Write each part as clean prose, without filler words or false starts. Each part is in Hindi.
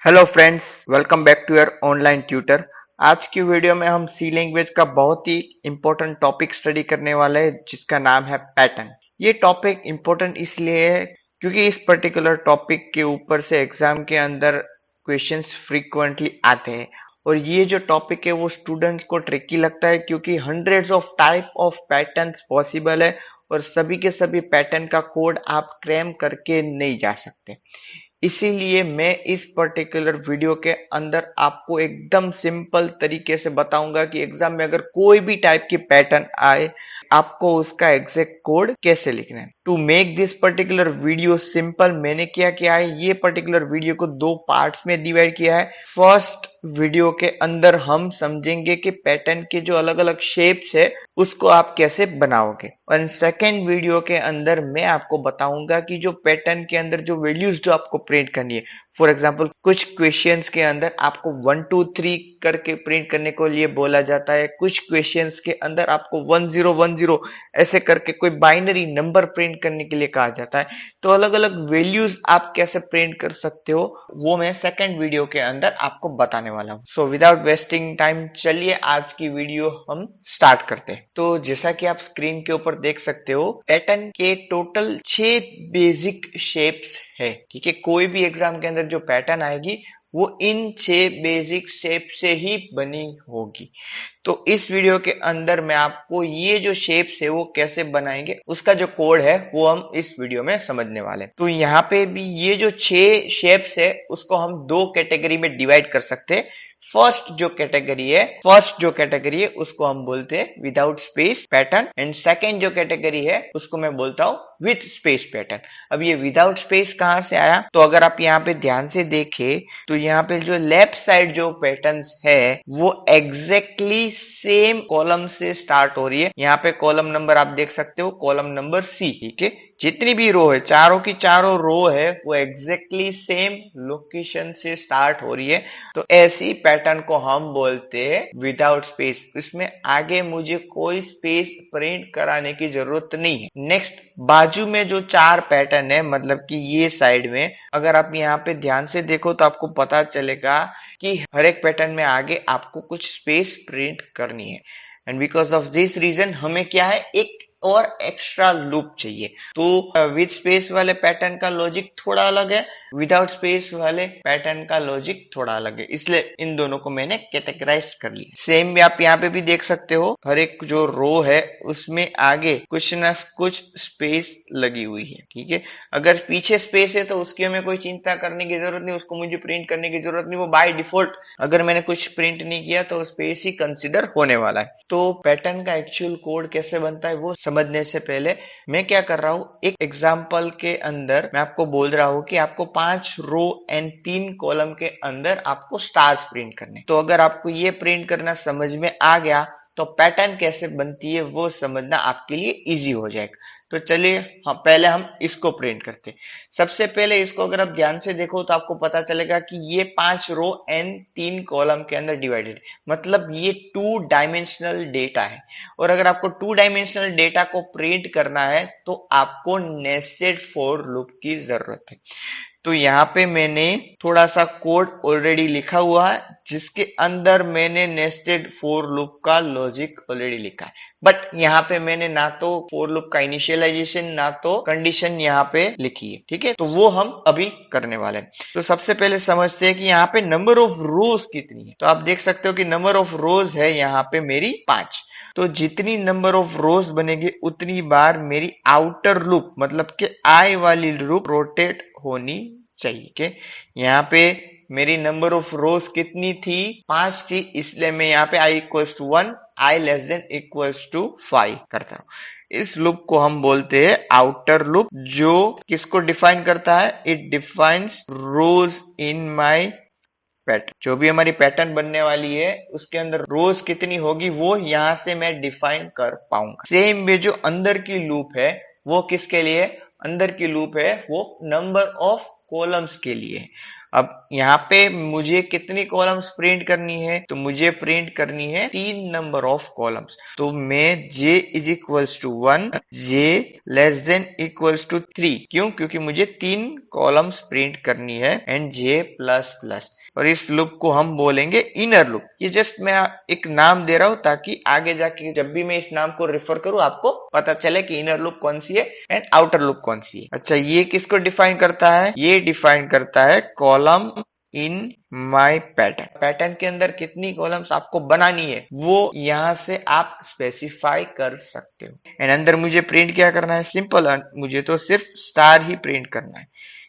Hello friends, welcome back to your online tutor. आज की वीडियो में हम सी लैंग्वेज का बहुत ही इम्पोर्टेंट टॉपिक स्टडी करने वाले हैं जिसका नाम है पैटर्न। ये टॉपिक इम्पोर्टेंट इसलिए है क्योंकि इस पर्टिकुलर टॉपिक के ऊपर से एग्जाम के अंदर क्वेश्चंस फ्रीक्वेंटली आते हैं। और ये जो टॉपिक है वो स्टूडेंट्स को ट्रिकी लगता है क्योंकि hundreds of type of patterns possible है और सभी के सभी पैटर्न का कोड आप क्रैम करके नहीं जा सकते। इसीलिए मैं इस पर्टिकुलर वीडियो के अंदर आपको एकदम सिंपल तरीके से बताऊंगा कि एग्जाम में अगर कोई भी टाइप की पैटर्न आए आपको उसका एग्जैक्ट कोड कैसे लिखना है। To make this particular video simple मैंने क्या है, ये पर्टिकुलर वीडियो को दो पार्ट्स में डिवाइड किया है। फर्स्ट वीडियो के अंदर हम समझेंगे कि पैटर्न के जो अलग अलग शेप्स है उसको आप कैसे बनाओगे, और सेकेंड वीडियो के अंदर मैं आपको बताऊंगा कि जो पैटर्न के अंदर जो वैल्यूज जो आपको प्रिंट करनी है। फॉर एग्जाम्पल कुछ क्वेश्चंस के अंदर आपको 1 2 3 करके प्रिंट करने को लिए बोला जाता है, कुछ क्वेश्चंस के अंदर आपको 10 10 ऐसे करके कोई बाइनरी नंबर प्रिंट करने के लिए कहा जाता है। तो अलग अलग वैल्यूज आप कैसे प्रिंट कर सकते हो वो मैं सेकेंड वीडियो के अंदर आपको बताने वाला हूँ। सो विदाउट वेस्टिंग टाइम चलिए आज की वीडियो हम स्टार्ट करते हैं। तो जैसा कि आप स्क्रीन के ऊपर देख सकते हो पैटर्न के टोटल 6 बेसिक शेप्स है। ठीक है, कोई भी एग्जाम के अंदर जो पैटर्न आएगी वो इन 6 बेसिक शेप से ही बनी होगी। तो इस वीडियो के अंदर मैं आपको ये जो शेप्स है वो कैसे बनाएंगे उसका जो कोड है वो हम इस वीडियो में समझने वाले हैं। तो यहाँ पे भी ये जो 6 शेप्स है उसको हम दो कैटेगरी में डिवाइड कर सकते हैं। फर्स्ट जो कैटेगरी है उसको हम बोलते हैं without space pattern, and second जो कैटेगरी है उसको मैं बोलता हूँ विथ स्पेस पैटर्न। अब ये विदाउट स्पेस कहाँ से आया, तो अगर आप यहाँ पे ध्यान से देखें तो यहाँ पे जो लेफ्ट साइड जो पैटर्न्स है वो एग्जैक्टली सेम कॉलम से स्टार्ट हो रही है। यहाँ पे कॉलम नंबर आप देख सकते हो, कॉलम नंबर सी। ठीक है, जितनी भी रो है चारों की चारों रो है वो एग्जैक्टली सेम लोकेशन से स्टार्ट हो रही है। तो ऐसी पैटर्न को हम बोलते हैं विदाउट स्पेस। इसमें आगे मुझे कोई स्पेस प्रिंट कराने की जरूरत नहीं है। नेक्स्ट बाजू में जो 4 पैटर्न है, मतलब कि ये साइड में अगर आप यहाँ पे ध्यान से देखो तो आपको पता चलेगा कि हर एक पैटर्न में आगे आपको कुछ स्पेस प्रिंट करनी है। And because of this reason हमें क्या है, एक और एक्स्ट्रा लूप चाहिए। तो विद स्पेस वाले पैटर्न का लॉजिक थोड़ा अलग है, विदाउट स्पेस वाले पैटर्न का लॉजिक थोड़ा अलग है, इसलिए इन दोनों को मैंने कैटेगराइज कर लिया। सेम भी आप यहाँ पे भी देख सकते हो, हर एक जो रो है उसमें आगे कुछ ना कुछ स्पेस लगी हुई है। ठीक है, अगर पीछे स्पेस है तो उसकी हमें कोई चिंता करने की जरूरत नहीं, उसको मुझे प्रिंट करने की जरूरत नहीं, वो बाय डिफॉल्ट अगर मैंने कुछ प्रिंट नहीं किया तो स्पेस ही कंसिडर होने वाला है। तो पैटर्न का एक्चुअल कोड कैसे बनता है वो समझने से पहले मैं क्या कर रहा हूं, एक एग्जांपल के अंदर मैं आपको बोल रहा हूं कि आपको 5 रो एंड 3 कॉलम के अंदर आपको स्टार्स प्रिंट करने। तो अगर आपको ये प्रिंट करना समझ में आ गया तो पैटर्न कैसे बनती है वो समझना आपके लिए इजी हो जाएगा। तो चलिए पहले हम इसको प्रिंट करते हैं। सबसे पहले इसको अगर आप ध्यान से देखो तो आपको पता चलेगा कि ये 5 रो एंड 3 कॉलम के अंदर डिवाइडेड, मतलब ये 2 डायमेंशनल डेटा है। और अगर आपको 2 डायमेंशनल डेटा को प्रिंट करना है तो आपको नेस्टेड फॉर लूप की जरूरत है। तो यहाँ पे मैंने थोड़ा सा कोड ऑलरेडी लिखा हुआ है जिसके अंदर मैंने नेस्टेड फॉर लूप का लॉजिक ऑलरेडी लिखा है, बट यहाँ पे मैंने ना तो फॉर लूप का इनिशियलाइजेशन ना तो कंडीशन यहाँ पे लिखी है। ठीक है, तो वो हम अभी करने वाले हैं। तो सबसे पहले समझते हैं कि यहाँ पे नंबर ऑफ रोज कितनी है। तो आप देख सकते हो कि नंबर ऑफ रोज है यहाँ पे मेरी 5। तो जितनी नंबर ऑफ रोज बनेगी उतनी बार मेरी आउटर लूप मतलब कि आई वाली लूप रोटेट होनी चाहिए। के यहाँ पे मेरी नंबर ऑफ रोज कितनी थी, 5 थी, इसलिए मैं यहाँ पे I equals to 1, I less than equals to 5 करता हूँ। इस लूप को हम बोलते हैं आउटर लूप, जो किसको डिफाइन करता है, it defines rows in my pattern. जो भी हमारी पैटर्न बनने वाली है उसके अंदर रोज कितनी होगी वो यहां से मैं डिफाइन कर पाऊंगा। सेम वे जो अंदर की लूप है वो किसके लिए, अंदर की लूप है वो नंबर ऑफ कॉलम्स के लिए। अब यहाँ पे मुझे कितनी कॉलम्स प्रिंट करनी है, तो मुझे प्रिंट करनी है 3 नंबर ऑफ कॉलम्स। तो मैं j is equals to 1, j less than equals to 3। क्यों? क्योंकि मुझे 3 कॉलम्स प्रिंट करनी है एंड j प्लस प्लस। और इस लूप को हम बोलेंगे इनर लूप। ये जस्ट मैं एक नाम दे रहा हूं ताकि आगे जाके जब भी मैं इस नाम को रेफर करूं आपको पता चले कि इनर लूप कौन सी है एंड आउटर लूप कौन सी है। अच्छा, ये किसको डिफाइन करता है? ये डिफाइन करता है column in my pattern. Pattern के अंदर कितनी कॉलम्स आपको बनानी है वो यहां से आप स्पेसिफाई कर सकते हो। एंड अंदर मुझे प्रिंट क्या करना है? सिंपल, मुझे तो सिर्फ स्टार ही प्रिंट करना है।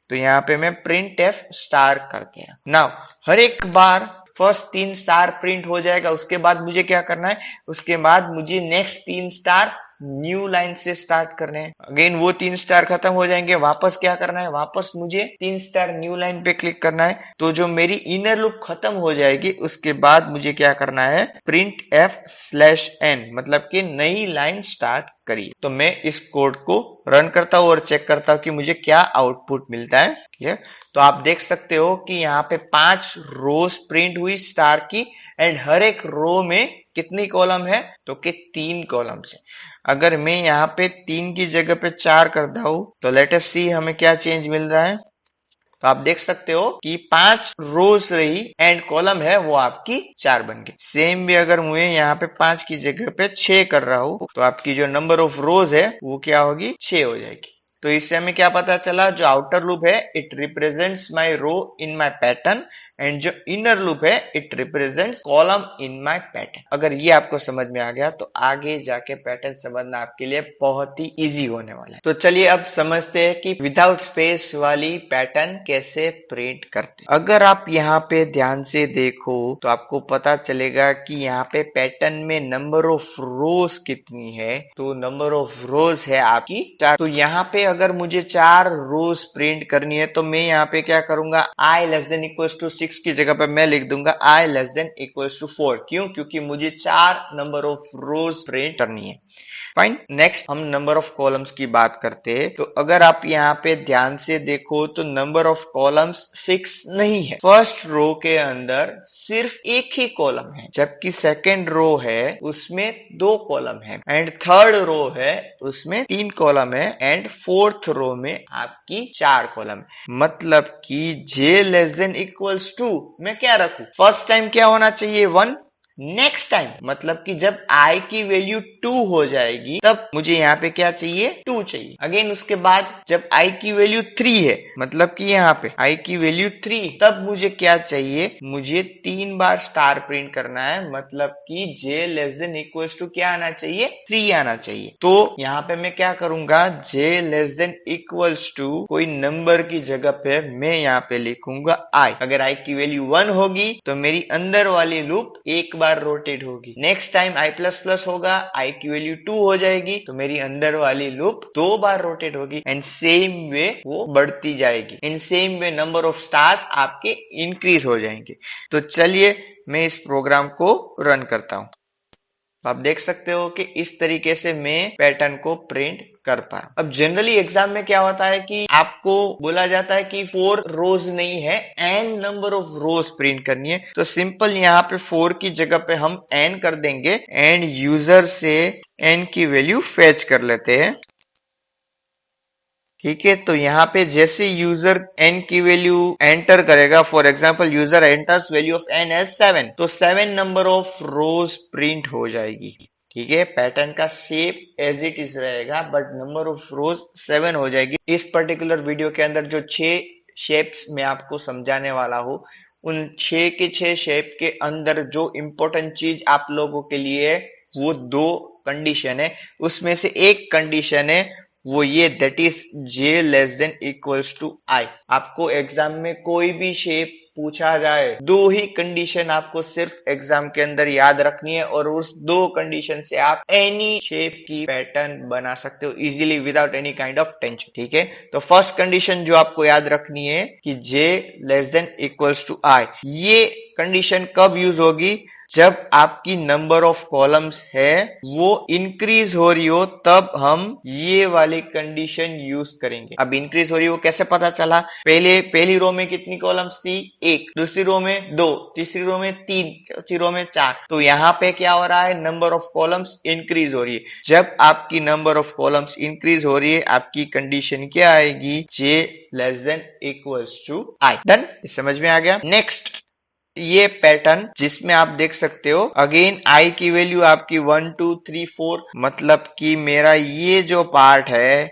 तो यहाँ पे मैं प्रिंट एफ स्टार करते हैं। नाउ हर एक बार फर्स्ट 3 स्टार प्रिंट हो जाएगा, उसके बाद मुझे क्या करना है? उसके बाद मुझे नेक्स्ट 3 स्टार न्यू लाइन से स्टार्ट करने हैं। अगेन वो 3 स्टार खत्म हो जाएंगे, वापस क्या करना है? वापस मुझे 3 स्टार न्यू लाइन पे क्लिक करना है। तो जो मेरी इनर लूप खत्म हो जाएगी उसके बाद मुझे क्या करना है? प्रिंट एफ स्लैश एन, मतलब कि नई लाइन स्टार्ट करिए। तो मैं इस कोड को रन करता हूं और चेक करता हूं कि मुझे क्या आउटपुट मिलता है। क्लियर? तो आप देख सकते हो कि यहाँ पे 5 रोज प्रिंट हुई स्टार की एंड हर एक रो में कितनी कॉलम है? तो कि 3 कॉलम्स है। अगर मैं यहाँ पे 3 की जगह पे 4 कर दूं तो लेट अस सी हमें क्या चेंज मिल रहा है। तो आप देख सकते हो कि 5 रोज रही एंड कॉलम है वो आपकी 4 बन गई। सेम भी अगर मैं यहाँ पे 5 की जगह पे 6 कर रहा हूं तो आपकी जो नंबर ऑफ रोज है वो क्या होगी? 6 हो जाएगी। तो इससे हमें क्या पता चला? जो आउटर लूप है it represents my row in my pattern and जो इनर लूप है it represents column in my pattern. अगर ये आपको समझ में आ गया तो आगे जाके पैटर्न समझना आपके लिए बहुत ही इजी होने वाला है। तो चलिए अब समझते हैं कि विदाउट स्पेस वाली पैटर्न कैसे प्रिंट करते हैं। अगर आप यहाँ पे ध्यान से देखो तो आपको पता चलेगा कि यहाँ पे पैटर्न में नंबर ऑफ रोज कितनी है। तो नंबर ऑफ रोज है आपकी 4। तो यहाँ पे अगर मुझे 4 रोज प्रिंट करनी है तो मैं यहाँ पे क्या करूंगा? i less than equals to 6 की जगह पे मैं लिख दूंगा i less than equals to 4। क्यों? क्योंकि मुझे 4 नंबर ऑफ रोज प्रिंट करनी है। फाइन। नेक्स्ट हम नंबर ऑफ कॉलम्स की बात करते हैं। तो अगर आप यहाँ पे ध्यान से देखो तो नंबर ऑफ कॉलम्स फिक्स नहीं है। फर्स्ट रो के अंदर सिर्फ एक ही कॉलम है, जबकि सेकेंड रो है उसमें 2 कॉलम है एंड थर्ड रो है उसमें 3 कॉलम है एंड फोर्थ रो में आपकी 4 कॉलम है। मतलब कि j less than equals to मैं क्या रखू? फर्स्ट टाइम क्या होना चाहिए? 1। नेक्स्ट टाइम मतलब कि जब i की वैल्यू 2 हो जाएगी तब मुझे यहाँ पे क्या चाहिए? 2 चाहिए। अगेन उसके बाद जब i की वैल्यू 3 है मतलब कि यहाँ पे i की वैल्यू 3 तब मुझे क्या चाहिए? मुझे 3 बार स्टार प्रिंट करना है। मतलब कि j less than equals to क्या आना चाहिए? 3 आना चाहिए। तो यहाँ पे मैं क्या करूंगा? j less than equals to कोई नंबर की जगह पे मैं यहाँ पे लिखूंगा i। अगर i की वैल्यू 1 होगी तो मेरी अंदर वाली लूप एक बार रोटेट होगी। Next time i plus plus होगा, i की वैल्यू 2 हो जाएगी तो मेरी अंदर वाली लूप 2 बार रोटेट होगी एंड सेम वे वो बढ़ती जाएगी। In same way number of stars आपके इंक्रीज हो जाएंगे। तो चलिए मैं इस प्रोग्राम को रन करता हूं। आप देख सकते हो कि इस तरीके से मैं पैटर्न को प्रिंट कर पा रहा हूं। अब जनरली एग्जाम में क्या होता है कि आपको बोला जाता है कि 4 रोज नहीं है n number of rose print करनी है। तो सिंपल यहाँ पे 4 की जगह पे हम n कर देंगे एंड यूजर से n की वैल्यू फेच कर लेते हैं। ठीक है, तो यहाँ पे जैसे यूजर n की वैल्यू एंटर करेगा, for example user enters value of n as 7, तो 7 नंबर ऑफ रोज प्रिंट हो जाएगी। ठीक है, पैटर्न का शेप एज इट इज रहेगा बट नंबर ऑफ रोज 7 हो जाएगी। इस पर्टिकुलर वीडियो के अंदर जो 6 शेप्स मैं आपको समझाने वाला हूँ उन 6 के 6 शेप के अंदर जो इंपॉर्टेंट चीज आप लोगों के लिए है वो 2 कंडीशन है। उसमें से एक कंडीशन है वो ये that is j less than equals to i। आपको एग्जाम में कोई भी शेप पूछा जाए 2 ही कंडीशन आपको सिर्फ एग्जाम के अंदर याद रखनी है और उस 2 कंडीशन से आप एनी शेप की पैटर्न बना सकते हो easily without any kind of tension. ठीक है, तो फर्स्ट कंडीशन जो आपको याद रखनी है कि j less than equals to i। ये कंडीशन कब यूज होगी? जब आपकी नंबर ऑफ कॉलम्स है वो इंक्रीज हो रही हो तब हम ये वाली कंडीशन यूज करेंगे। अब इंक्रीज हो रही हो कैसे पता चला? पहली रो में कितनी कॉलम्स थी? एक, दूसरी रो में दो, तीसरी रो में तीन, चौथी रो में चार। तो यहाँ पे क्या हो रहा है? नंबर ऑफ कॉलम्स इंक्रीज हो रही है। जब आपकी नंबर ऑफ कॉलम्स इंक्रीज हो रही है आपकी कंडीशन क्या आएगी? j less than equals to i। Done? समझ में आ गया? नेक्स्ट ये पैटर्न जिसमें आप देख सकते हो अगेन आई की वैल्यू आपकी 1 2 3 4, मतलब कि मेरा ये जो पार्ट है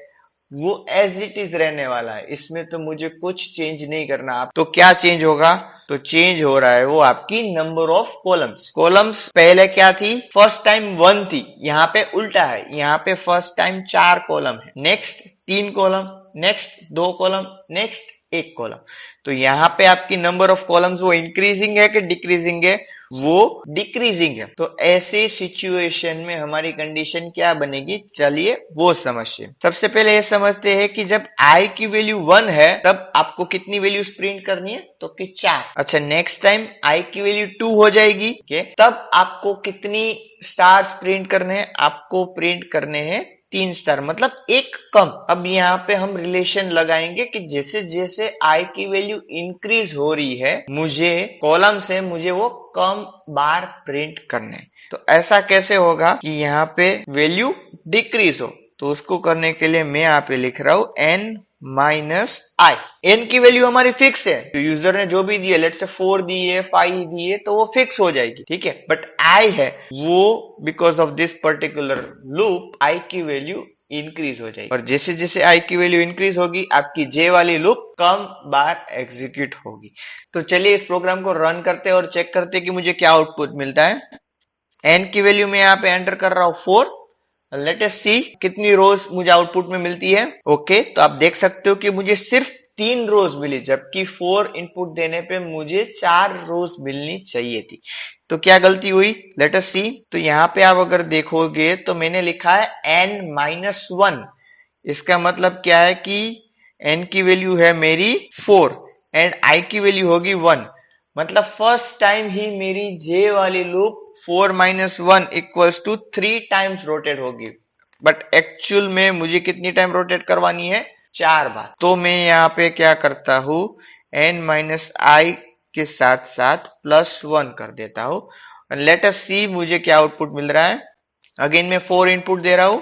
वो एज इट इज रहने वाला है, इसमें तो मुझे कुछ चेंज नहीं करना। आप तो क्या चेंज होगा? तो चेंज हो रहा है वो आपकी नंबर ऑफ कॉलम्स। कॉलम्स पहले क्या थी? फर्स्ट टाइम 1 थी, यहाँ पे उल्टा है, यहाँ पे फर्स्ट टाइम 4 कॉलम है, next 3 column, next 2 column, next 1 column. तो यहाँ पे आपकी नंबर ऑफ कॉलम्स वो इंक्रीजिंग है कि डिक्रीजिंग है? वो डिक्रीजिंग है। तो ऐसे सिचुएशन में हमारी कंडीशन क्या बनेगी? चलिए वो समझिए। सबसे पहले ये समझते हैं कि जब i की वैल्यू 1 है तब आपको कितनी वैल्यूज प्रिंट करनी है? तो कि 4। अच्छा, नेक्स्ट टाइम i की वैल्यू 2 हो जाएगी, तब आपको कितनी स्टार्स प्रिंट करने हैं? आपको प्रिंट करने हैं 3 स्टार, मतलब एक कम। अब यहाँ पे हम रिलेशन लगाएंगे कि जैसे जैसे i की वैल्यू इंक्रीज हो रही है मुझे कॉलम से मुझे वो कम बार प्रिंट करने। तो ऐसा कैसे होगा कि यहाँ पे वैल्यू डिक्रीज हो? तो उसको करने के लिए मैं यहाँ पे लिख रहा हूं n माइनस आई। एन की वैल्यू हमारी फिक्स है, तो यूजर ने जो भी दिए, लेट से 4 दिए 5 दिए तो वो फिक्स हो जाएगी, ठीक है। बट आई है वो because of this particular loop आई की वैल्यू इंक्रीज हो जाएगी, और जैसे जैसे आई की वैल्यू इंक्रीज होगी आपकी जे वाली लूप कम बार एग्जीक्यूट होगी। तो चलिए इस प्रोग्राम को रन करते हैं और चेक करते हैं कि मुझे क्या आउटपुट मिलता है। एन की वैल्यू मैं यहाँ पे एंटर कर रहा हूं 4। लेट अस सी कितनी रोज मुझे आउटपुट में मिलती है। ओके, तो आप देख सकते हो कि मुझे सिर्फ 3 रोज मिली, जबकि 4 इनपुट देने पे मुझे 4 रोज मिलनी चाहिए थी। तो क्या गलती हुई? लेट अस सी। तो यहाँ पे आप अगर देखोगे तो मैंने लिखा है n माइनस 1। इसका मतलब क्या है कि n की वैल्यू है मेरी 4 एंड i की वैल्यू होगी 1, मतलब फर्स्ट टाइम ही मेरी j वाली loop 4 minus 1 equals to 3 times rotate होगी। बट एक्चुअल में मुझे कितनी टाइम रोटेट करवानी है? 4 बार। तो मैं यहाँ पे क्या करता हूं, n माइनस आई के साथ साथ प्लस 1 कर देता हूं। लेट अस सी मुझे क्या आउटपुट मिल रहा है। अगेन मैं 4 इनपुट दे रहा हूं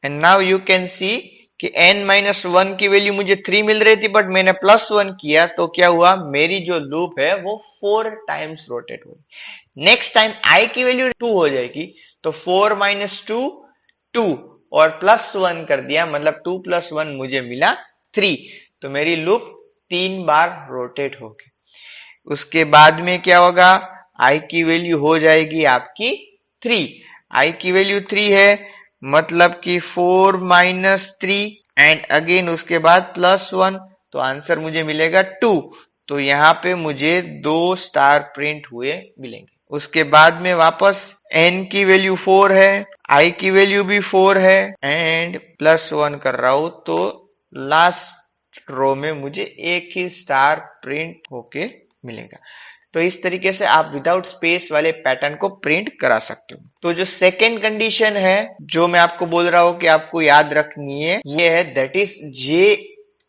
एंड नाउ यू कैन सी कि n माइनस 1 की वैल्यू मुझे 3 मिल रही थी, बट मैंने प्लस 1 किया तो क्या हुआ? मेरी जो लूप है वो 4 टाइम्स रोटेट हुई। नेक्स्ट टाइम i की वैल्यू 2 हो जाएगी, तो 4 माइनस 2 2 और प्लस 1 कर दिया, मतलब 2 प्लस 1 मुझे मिला 3। तो मेरी लूप 3 बार रोटेट होगी। उसके बाद में क्या होगा? i की वैल्यू हो जाएगी आपकी 3। i की वैल्यू 3 है, मतलब कि 4 माइनस 3 एंड अगेन उसके बाद प्लस 1, तो आंसर मुझे मिलेगा 2। तो यहाँ पे मुझे 2 स्टार प्रिंट हुए मिलेंगे। उसके बाद में वापस n की वैल्यू 4 है, i की वैल्यू भी 4 है एंड प्लस 1 कर रहा हूं, तो लास्ट रो में मुझे एक ही स्टार प्रिंट होके मिलेगा। तो इस तरीके से आप विदाउट स्पेस वाले पैटर्न को प्रिंट करा सकते हो। तो जो सेकेंड कंडीशन है जो मैं आपको बोल रहा हूं कि आपको याद रखनी है, ये है that is j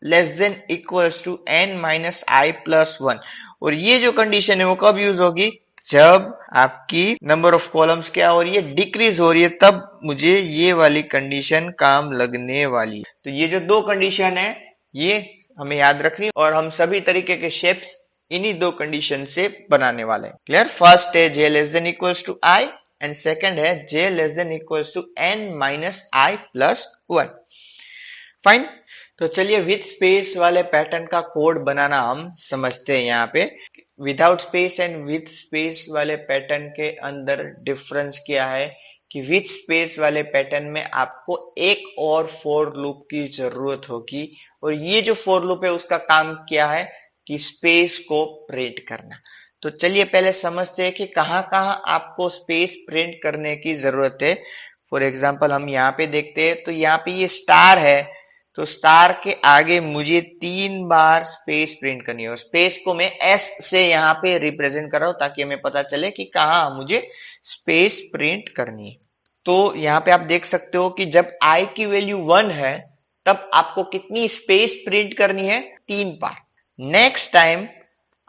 less than equals to n minus I plus 1। और ये जो कंडीशन है वो कब यूज होगी? जब आपकी नंबर ऑफ कॉलम्स क्या हो रही है? डिक्रीज हो रही है, तब मुझे ये वाली कंडीशन काम लगने वाली है। तो ये जो दो कंडीशन है ये हमें याद रखनी है, और हम सभी तरीके के शेप्स इन्हीं दो कंडीशन से बनाने वाले हैं। क्लियर? फर्स्ट है j less than equals to i and second है j less than equals to n minus I plus 1। Fine. तो चलिए विथ स्पेस वाले पैटर्न का कोड बनाना हम समझते हैं। यहाँ पे without space and with space वाले पैटर्न के अंदर डिफरेंस क्या है कि विथ स्पेस वाले पैटर्न में आपको एक और फोर लूप की जरूरत होगी, और ये जो फोर लूप है उसका काम क्या है कि स्पेस को प्रिंट करना। तो चलिए पहले समझते हैं कि कहाँ कहाँ आपको स्पेस प्रिंट करने की जरूरत है। फॉर एग्जाम्पल हम यहाँ पे देखते हैं, तो यहाँ पे ये स्टार है, तो स्टार के आगे मुझे 3 बार स्पेस प्रिंट करनी है। स्पेस को मैं एस से यहाँ पे रिप्रेजेंट कर रहा हूं ताकि हमें पता चले कि कहाँ मुझे स्पेस प्रिंट करनी है। तो यहाँ पे आप देख सकते हो कि जब आई की वैल्यू 1 है तब आपको कितनी स्पेस प्रिंट करनी है, 3 बार। नेक्स्ट टाइम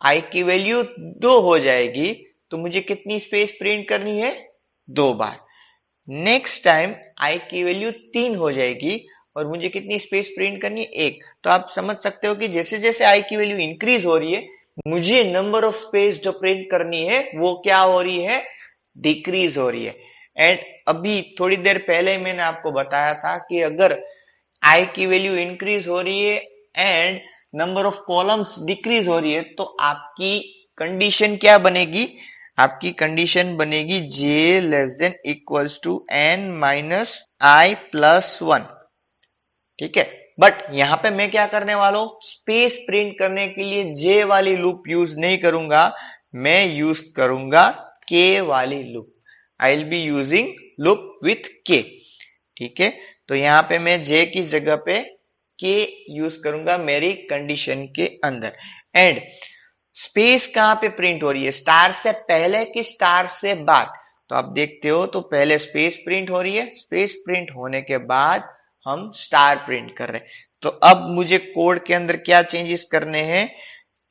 आई की वैल्यू 2 हो जाएगी तो मुझे कितनी स्पेस प्रिंट करनी है, 2 बार। नेक्स्ट टाइम आई की वैल्यू 3 हो जाएगी और मुझे कितनी स्पेस प्रिंट करनी है, 1। तो आप समझ सकते हो कि जैसे जैसे आई की वैल्यू इंक्रीज हो रही है मुझे नंबर ऑफ स्पेस जो प्रिंट करनी है वो क्या हो रही है, डिक्रीज हो रही है। एंड अभी थोड़ी देर पहले मैंने आपको बताया था कि अगर आई की वैल्यू इंक्रीज हो रही है and number of columns decrease हो रही है तो आपकी कंडीशन क्या बनेगी, आपकी कंडीशन बनेगी j less than equals to n minus I plus 1। ठीक है, बट यहां पे मैं क्या करने वाला हूं, स्पेस प्रिंट करने के लिए j वाली लूप यूज नहीं करूंगा, मैं यूज करूंगा k वाली loop. I will be using loop with k। ठीक है, तो यहां पे मैं j की जगह पे k यूज करूंगा मेरी कंडीशन के अंदर। एंड स्पेस कहां पे प्रिंट हो रही है, स्टार से पहले कि स्टार से बाद? तो आप देखते हो तो पहले स्पेस प्रिंट हो रही है, स्पेस प्रिंट होने के बाद हम स्टार प्रिंट कर रहे हैं। तो अब मुझे कोड के अंदर क्या चेंजेस करने हैं,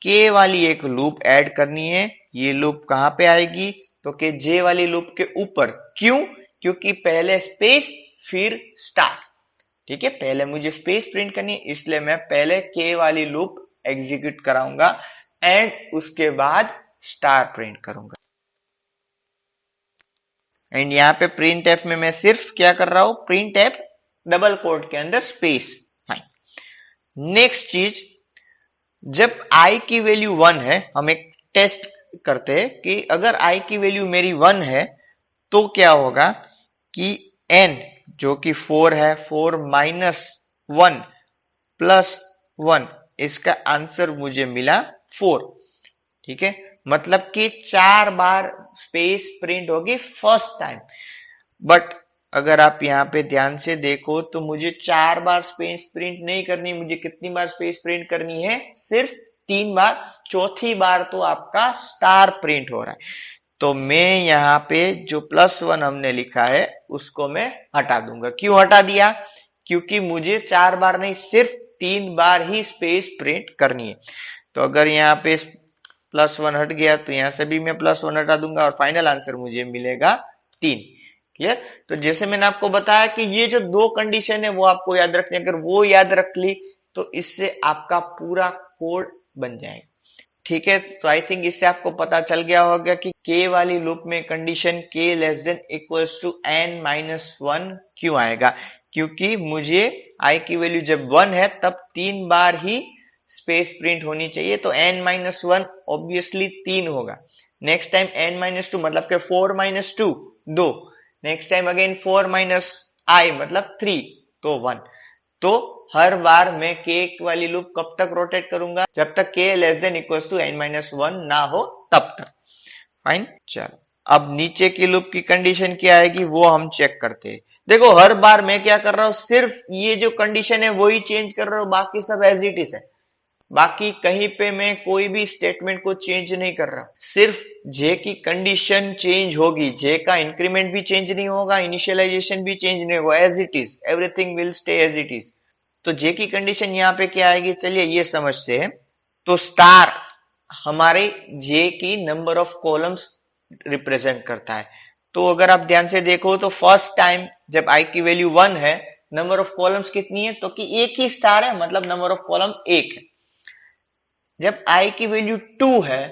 के वाली एक लूप ऐड करनी है। ये लूप कहां पे आएगी, तो के जे वाली लूप के ऊपर। क्यों, क्योंकि पहले स्पेस फिर स्टार। ठीक है, पहले मुझे स्पेस प्रिंट करनी है इसलिए मैं पहले के वाली लूप एग्जीक्यूट कराऊंगा एंड उसके बाद स्टार प्रिंट करूंगा। एंड यहाँ पे प्रिंट एफ में मैं सिर्फ क्या कर रहा हूं, प्रिंट एफ डबल कोट के अंदर स्पेस। फाइन। नेक्स्ट चीज, जब आई की वैल्यू 1 है, हम एक टेस्ट करते हैं कि अगर आई की वैल्यू मेरी 1 है तो क्या होगा कि n जो कि 4 है, 4 माइनस 1 प्लस 1, इसका आंसर मुझे मिला 4। ठीक है, मतलब कि 4 बार स्पेस प्रिंट होगी फर्स्ट टाइम। बट अगर आप यहाँ पे ध्यान से देखो तो मुझे 4 बार स्पेस प्रिंट नहीं करनी, मुझे कितनी बार स्पेस प्रिंट करनी है, सिर्फ 3 बार। चौथी बार तो आपका स्टार प्रिंट हो रहा है। तो मैं यहाँ पे जो +1 हमने लिखा है उसको मैं हटा दूंगा। क्यों हटा दिया, क्योंकि मुझे 4 बार नहीं सिर्फ 3 बार ही स्पेस प्रिंट करनी है। तो अगर यहाँ पे +1 हट गया तो यहां से भी मैं +1 हटा दूंगा और फाइनल आंसर मुझे मिलेगा 3। क्लियर। तो जैसे मैंने आपको बताया कि ये जो 2 कंडीशन है वो आपको याद रखनी, अगर वो याद रख ली तो इससे आपका पूरा कोड बन जाएगा। ठीक है, तो आई थिंक इससे आपको पता चल गया होगा कि के वाली लूप में condition k less than equals to n minus 1 क्यों आएगा, क्योंकि मुझे आई की वैल्यू जब 1 है तब 3 बार ही स्पेस प्रिंट होनी चाहिए। तो n माइनस 1 ऑब्वियसली 3 होगा। नेक्स्ट टाइम n माइनस 2 मतलब कि 4 minus 2 2। Next time again 4 minus I मतलब 3 तो 1। तो हर बार मैं के वाली लूप कब तक रोटेट करूंगा, जब तक k less than equal to n minus 1 ना हो तब तक। फाइन। चलो अब नीचे की लूप की कंडीशन क्या आएगी वो हम चेक करते हैं। देखो हर बार मैं क्या कर रहा हूं, सिर्फ ये जो कंडीशन है वही चेंज कर रहा हूं, बाकी सब एज इट इज है। बाकी कहीं पे मैं कोई भी स्टेटमेंट को चेंज नहीं कर रहा, सिर्फ जे की कंडीशन चेंज होगी, जे का इंक्रीमेंट भी चेंज नहीं होगा, इनिशियलाइजेशन भी चेंज नहीं होगा, as it is, everything will stay as it is. तो जे की कंडीशन यहाँ पे क्या आएगी, चलिए ये समझते हैं। तो स्टार हमारे जे की नंबर ऑफ कॉलम्स रिप्रेजेंट करता है। तो अगर आप ध्यान से देखो तो फर्स्ट टाइम जब आई की वैल्यू 1 है, नंबर ऑफ कॉलम्स कितनी है, तो कि एक ही स्टार है, मतलब नंबर ऑफ कॉलम 1 है। जब आई की वैल्यू 2 है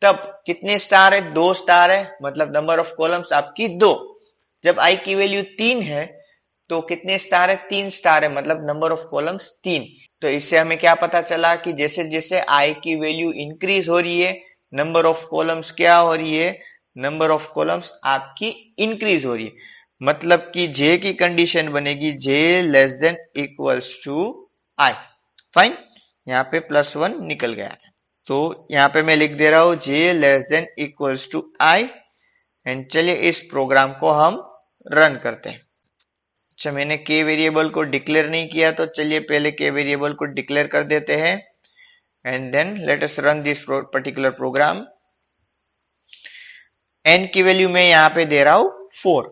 तब कितने स्टार है, 2 स्टार है, मतलब नंबर ऑफ कॉलम्स आपकी 2। जब आई की वैल्यू 3 है तो कितने स्टार है, 3 स्टार है, मतलब नंबर ऑफ कॉलम्स 3। तो इससे हमें क्या पता चला कि जैसे जैसे आई की वैल्यू इंक्रीज हो रही है नंबर ऑफ कॉलम्स क्या हो रही है, नंबर ऑफ कॉलम्स आपकी इंक्रीज हो रही है। मतलब कि जे की कंडीशन बनेगी J less than equals to I. Fine, यहाँ पे +1 निकल गया है। तो यहाँ पे मैं लिख दे रहा हूं J less than equals to I. And चलिए इस प्रोग्राम को हम रन करते हैं। अच्छा, मैंने के वेरिएबल को डिक्लेयर नहीं किया, तो चलिए पहले के वेरिएबल को डिक्लेयर कर देते हैं and then let us run this particular program. N की वैल्यू मैं यहाँ पे दे रहा हूं 4।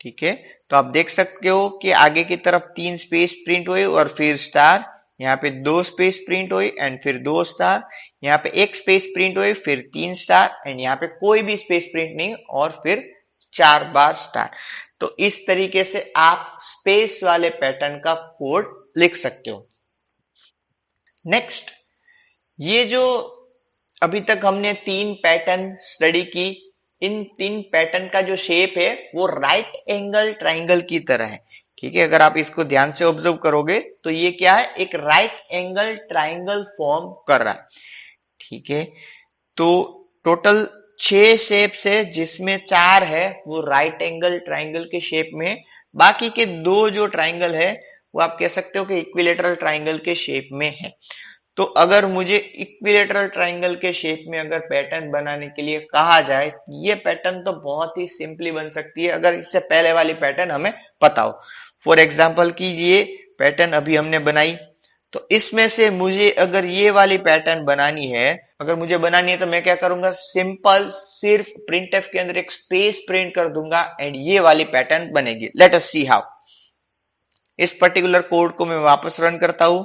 ठीक है, तो आप देख सकते हो कि आगे की तरफ 3 स्पेस प्रिंट हुई और फिर स्टार, यहाँ पे 2 स्पेस प्रिंट हुई एंड फिर 2 स्टार, यहाँ पे 1 स्पेस प्रिंट हुई फिर 3 स्टार एंड यहाँ पे कोई भी स्पेस प्रिंट नहीं और फिर 4 बार स्टार। तो इस तरीके से आप स्पेस वाले पैटर्न का कोड लिख सकते हो। नेक्स्ट, ये जो अभी तक हमने 3 पैटर्न स्टडी की, इन 3 पैटर्न का जो शेप है वो राइट एंगल ट्राइंगल की तरह है। ठीक है, अगर आप इसको ध्यान से ऑब्जर्व करोगे तो ये क्या है, एक राइट एंगल ट्राइंगल फॉर्म कर रहा है। ठीक है, तो टोटल 6 शेप्स है जिसमें 4 है वो राइट एंगल ट्राइंगल के शेप में, बाकी के 2 जो ट्राइंगल है वो आप कह सकते हो कि इक्विलेटरल ट्राइंगल के शेप में है। तो अगर मुझे इक्विलेटरल ट्राइंगल के शेप में अगर पैटर्न बनाने के लिए कहा जाए, ये पैटर्न तो बहुत ही सिंपली बन सकती है अगर इससे पहले वाली पैटर्न हमें पता हो। फॉर एग्जाम्पल की ये पैटर्न अभी हमने बनाई, तो इसमें से मुझे अगर ये वाली पैटर्न बनानी है, अगर मुझे बनानी है तो मैं क्या करूंगा, सिंपल सिर्फ प्रिंटफ के अंदर एक स्पेस प्रिंट कर दूंगा एंड ये वाली पैटर्न बनेगी। Late us see how. इस पर्टिकुलर कोड को मैं वापस रन करता हूं,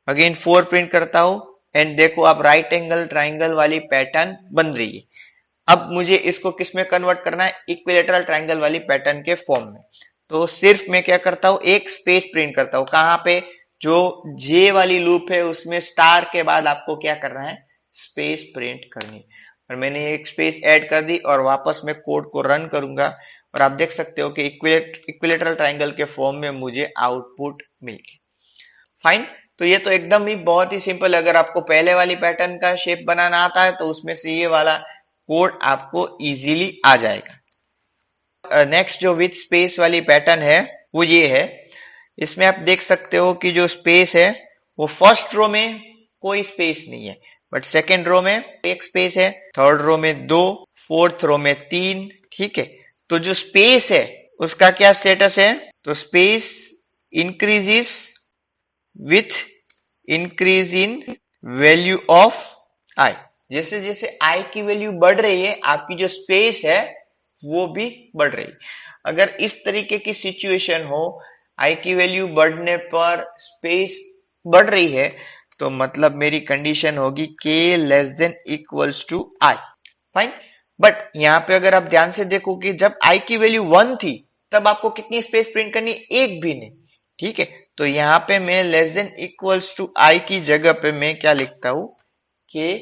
अगेन 4 प्रिंट करता हूं एंड देखो आप राइट एंगल ट्राइंगल वाली पैटर्न बन रही है। अब मुझे इसको किस में कन्वर्ट करना है, इक्विलेटरल ट्राइंगल वाली पैटर्न के फॉर्म में। तो सिर्फ मैं क्या करता हूं, एक स्पेस प्रिंट करता हूं। कहां पे, जो जे वाली लूप है उसमें स्टार के बाद आपको क्या करना है, स्पेस प्रिंट करनी है। और मैंने एक स्पेस ऐड कर दी और वापस मैं कोड को रन करूंगा और आप देख सकते हो कि इक्विलेटरल ट्राइंगल के फॉर्म में मुझे आउटपुट मिल गया। फाइन, तो ये तो एकदम ही बहुत ही सिंपल। अगर आपको पहले वाली पैटर्न का शेप बनाना आता है तो उसमें से ये वाला कोड आपको इजीली आ जाएगा। नेक्स्ट जो विथ स्पेस वाली पैटर्न है वो ये है। इसमें आप देख सकते हो कि जो स्पेस है वो फर्स्ट रो में कोई स्पेस नहीं है, बट सेकेंड रो में एक स्पेस है, थर्ड रो में 2, फोर्थ रो में 3। ठीक है, तो जो स्पेस है उसका क्या स्टेटस है, तो space increases with increase in value of I. जैसे जैसे आई की वैल्यू बढ़ रही है आपकी जो स्पेस है वो भी बढ़ रही है। अगर इस तरीके की सिचुएशन हो, आई की वैल्यू बढ़ने पर स्पेस बढ़ रही है, तो मतलब मेरी कंडीशन होगी k less than equals to I. Fine, but यहां पे अगर आप ध्यान से देखोगे जब आई की वैल्यू 1 थी तब आपको कितनी स्पेस प्रिंट करनी, एक भी नहीं। ठीक है, तो यहां पे मैं लेस देन इक्वल्स टू आई की जगह पे मैं क्या लिखता हूं, के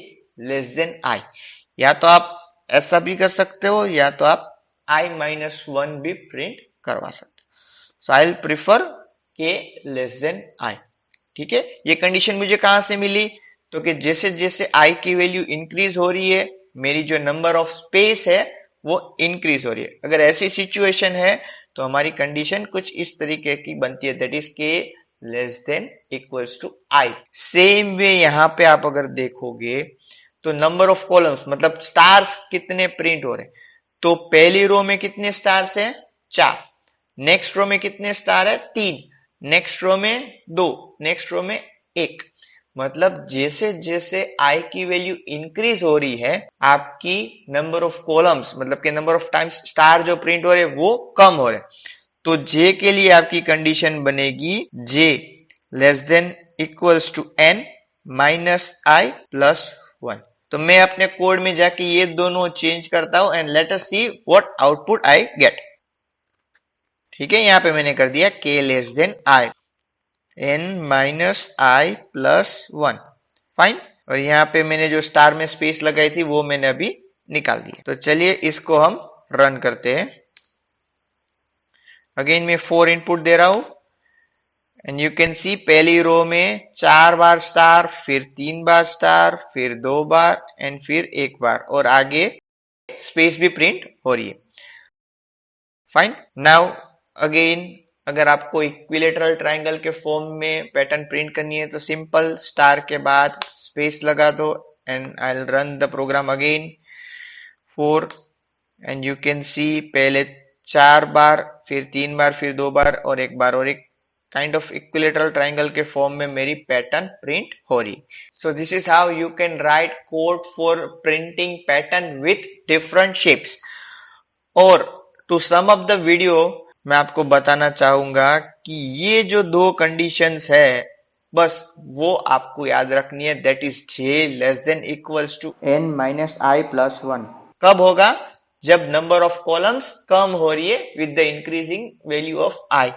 लेस देन आई। या तो आप ऐसा भी कर सकते हो या तो आप i-1 भी प्रिंट करवा सकते हो। सो आई विल प्रिफर के लेस देन आई। ठीक है, ये कंडीशन मुझे कहां से मिली, तो कि जैसे जैसे आई की वैल्यू इंक्रीज हो रही है मेरी जो नंबर ऑफ स्पेस है वो इंक्रीज हो रही है। अगर ऐसी सिचुएशन है तो हमारी कंडीशन कुछ इस तरीके की बनती है, that is k less than equals to i. Same way यहां पे आप अगर देखोगे तो नंबर ऑफ कॉलम्स मतलब स्टार्स कितने प्रिंट हो रहे, तो पहली रो में कितने स्टार्स हैं, 4। नेक्स्ट रो में कितने स्टार है, 3। नेक्स्ट रो में 2, नेक्स्ट रो में 1। मतलब जैसे जैसे आई की वैल्यू इंक्रीज हो रही है आपकी नंबर ऑफ कॉलम्स मतलब कि नंबर ऑफ टाइम्स स्टार जो प्रिंट हो रहे हैं वो कम हो रहे। तो जे के लिए आपकी कंडीशन बनेगी J less than equals to N minus I plus 1। तो मैं अपने कोड में जाके ये दोनों चेंज करता हूं and let us see what output I get. ठीक है, यहां पे मैंने कर दिया k less than i n minus I plus 1। Fine, और यहाँ पे मैंने जो स्टार में स्पेस लगाई थी वो मैंने अभी निकाल दिया। तो चलिए इसको हम रन करते हैं। अगेन मैं 4 इनपुट दे रहा हूं एंड यू कैन सी पहली रो में 4 बार स्टार, फिर 3 बार स्टार, फिर 2 बार एंड फिर 1 बार, और आगे स्पेस भी प्रिंट हो रही है। फाइन, नाउ अगेन अगर आपको इक्विलेटरल ट्राइंगल के फॉर्म में पैटर्न प्रिंट करनी है तो सिंपल स्टार के बाद स्पेस लगा दो and I will run the program again 4 and you can see पहले 4 बार, फिर 3 बार, फिर 2 बार और 1 बार, और एक काइंड ऑफ इक्विलेटरल ट्राइंगल के फॉर्म में मेरी पैटर्न प्रिंट हो रही। So this is how you can write code for printing pattern with different shapes. और to sum up the video, मैं आपको बताना चाहूंगा कि ये जो दो कंडीशंस है, बस वो आपको याद रखनी है, that is J less than equals to n minus I plus 1। कब होगा? जब नंबर ऑफ कॉलम्स कम हो रही है with the increasing value of I.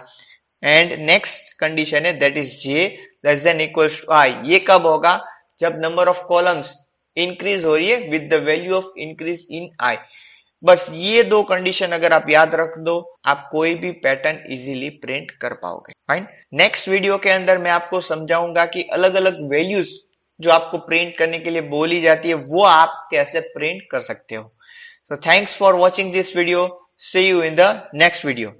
And next condition है that is J less than equals to I. ये कब होगा? जब नंबर ऑफ कॉलम्स इंक्रीज हो रही है with the value of increase in I. बस ये दो कंडीशन अगर आप याद रख दो, आप कोई भी पैटर्न इजीली प्रिंट कर पाओगे। फाइन। नेक्स्ट वीडियो के अंदर मैं आपको समझाऊंगा कि अलग अलग वैल्यूज जो आपको प्रिंट करने के लिए बोली जाती है, वो आप कैसे प्रिंट कर सकते हो। So thanks for watching this video. See you in the next video.